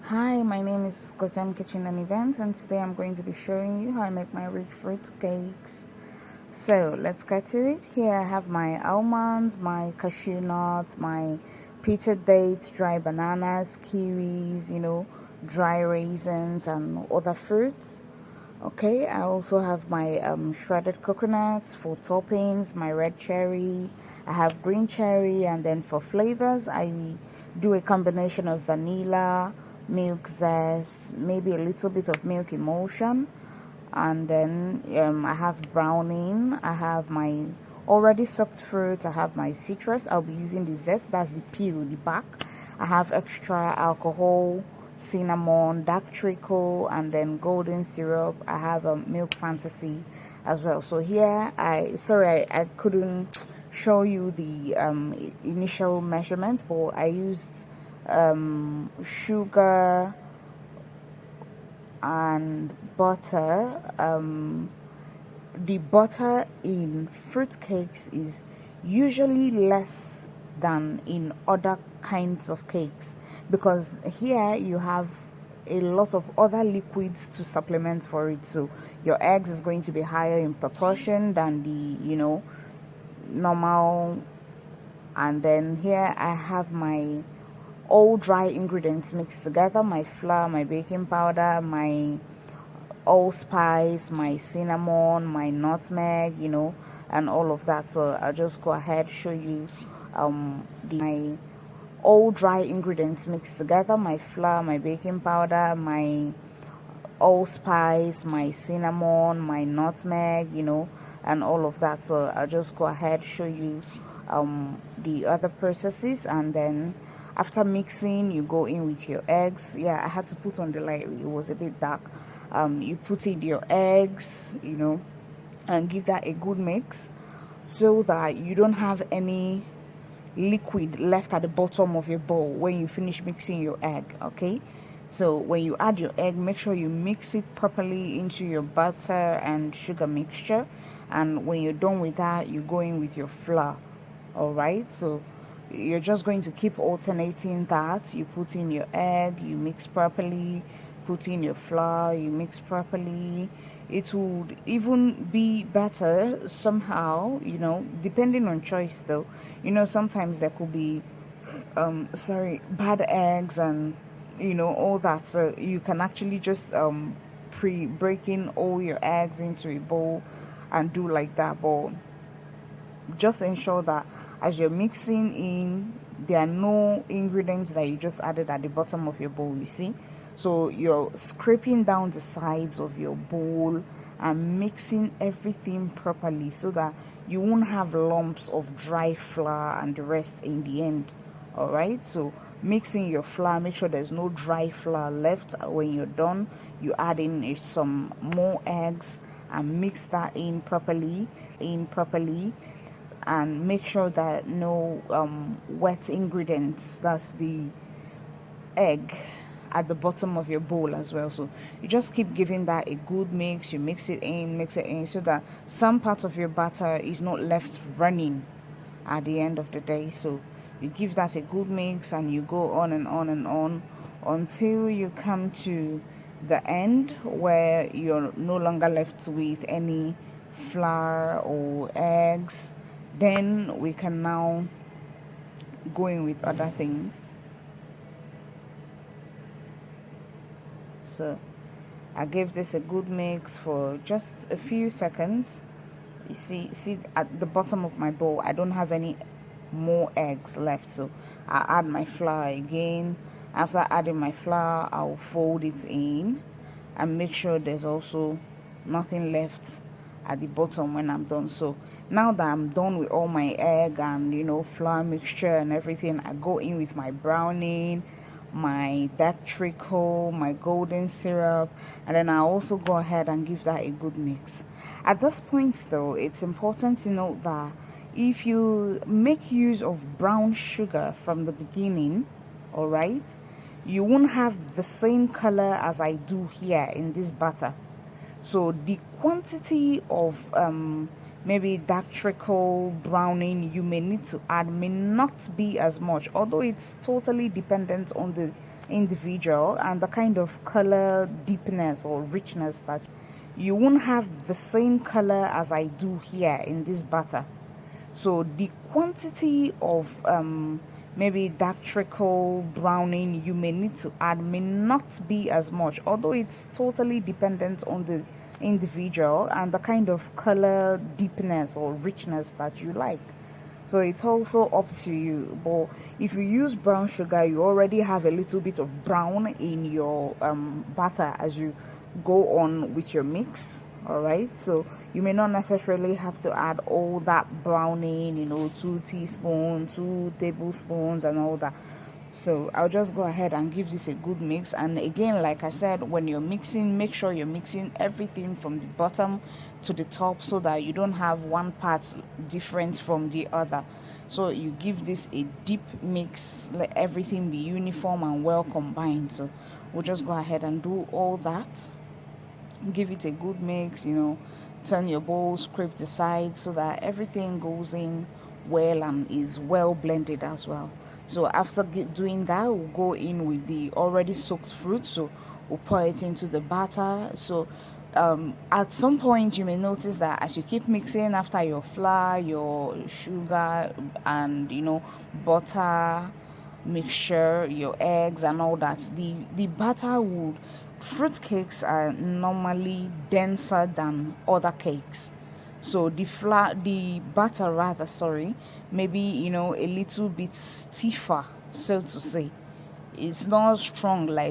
Hi, my name is Goziem Kitchen and Events, and today I'm going to be showing you how I make my rich fruit cakes. So let's get to it. Here I have my almonds, my cashew nuts, my pitted dates, dry bananas, kiwis, dry raisins, and other fruits. Okay, I also have my shredded coconuts for toppings, my red cherry, I have green cherry, and then for flavors, I do a combination of vanilla, milk zest, maybe a little bit of milk emulsion, and then I have browning, I have my already soaked fruit, I have my citrus. I'll be using the zest, that's the peel, the back. I have extra alcohol, cinnamon, dark treacle, and then golden syrup. I have a milk fantasy as well. So here I couldn't show you the initial measurements, but I used sugar and butter. The butter in fruit cakes is usually less than in other kinds of cakes, because here you have a lot of other liquids to supplement for it. So your eggs is going to be higher in proportion than the normal. And then here I have my all dry ingredients mixed together: my flour, my baking powder, my allspice, my cinnamon, my nutmeg, and all of that. So I'll just go ahead show you my all dry ingredients mixed together: my flour, my baking powder, my allspice, my cinnamon, my nutmeg, and all of that. So I'll just go ahead show you the other processes, and then after mixing you go in with your eggs. Yeah, I had to put on the light, it was a bit dark. You put in your eggs, and give that a good mix so that you don't have any liquid left at the bottom of your bowl when you finish mixing your egg. Okay, so when you add your egg, make sure you mix it properly into your butter and sugar mixture, and when you're done with that, you go in with your flour. All right, so you're just going to keep alternating that. You put in your egg, you mix properly, put in your flour, you mix properly. It would even be better somehow, depending on choice though. Sometimes there could be bad eggs and all that. So you can actually just breaking all your eggs into a bowl and do like that. But just ensure that as you're mixing in, there are no ingredients that you just added at the bottom of your bowl, you see. So you're scraping down the sides of your bowl and mixing everything properly so that you won't have lumps of dry flour and the rest in the end. All right, so mixing your flour, make sure there's no dry flour left. When you're done, you add in some more eggs and mix that in properly and make sure that no wet ingredients, that's the egg, at the bottom of your bowl as well. So you just keep giving that a good mix. You mix it in so that some part of your batter is not left running at the end of the day. So you give that a good mix and you go on and on and on until you come to the end where you're no longer left with any flour or eggs. Then we can now go in with other things. So I gave this a good mix for just a few seconds. You see at the bottom of my bowl, I don't have any more eggs left. So I add my flour again. After adding my flour, I'll fold it in and make sure there's also nothing left at the bottom when I'm done. So now that I'm done with all my egg and flour mixture and everything, I go in with my browning, my dark treacle, my golden syrup, and then I also go ahead and give that a good mix. At this point though, it's important to note that if you make use of brown sugar from the beginning, all right, you won't have the same color as I do here in this batter. So the quantity of maybe dark treacle browning you may need to add may not be as much, although it's totally dependent on the individual, and the kind of color deepness or richness that you won't have the same color as I do here in this butter. So the quantity of maybe dark treacle browning you may need to add may not be as much, although it's totally dependent on the individual and the kind of color deepness or richness that you like. So it's also up to you. But if you use brown sugar, you already have a little bit of brown in your butter as you go on with your mix. All right, so you may not necessarily have to add all that browning, 2 teaspoons, 2 tablespoons, and all that. So I'll just go ahead and give this a good mix. And again, like I said, when you're mixing, make sure you're mixing everything from the bottom to the top so that you don't have one part different from the other. So you give this a deep mix, let everything be uniform and well combined. So we'll just go ahead and do all that. Give it a good mix, turn your bowl, scrape the sides so that everything goes in well and is well blended as well. So after doing that, we'll go in with the already soaked fruit. So we'll pour it into the batter. So at some point you may notice that as you keep mixing, after your flour, your sugar, and butter mixture, your eggs and all that, the batter would, fruit cakes are normally denser than other cakes. So the batter rather, sorry, maybe a little bit stiffer, so to say. It's not strong like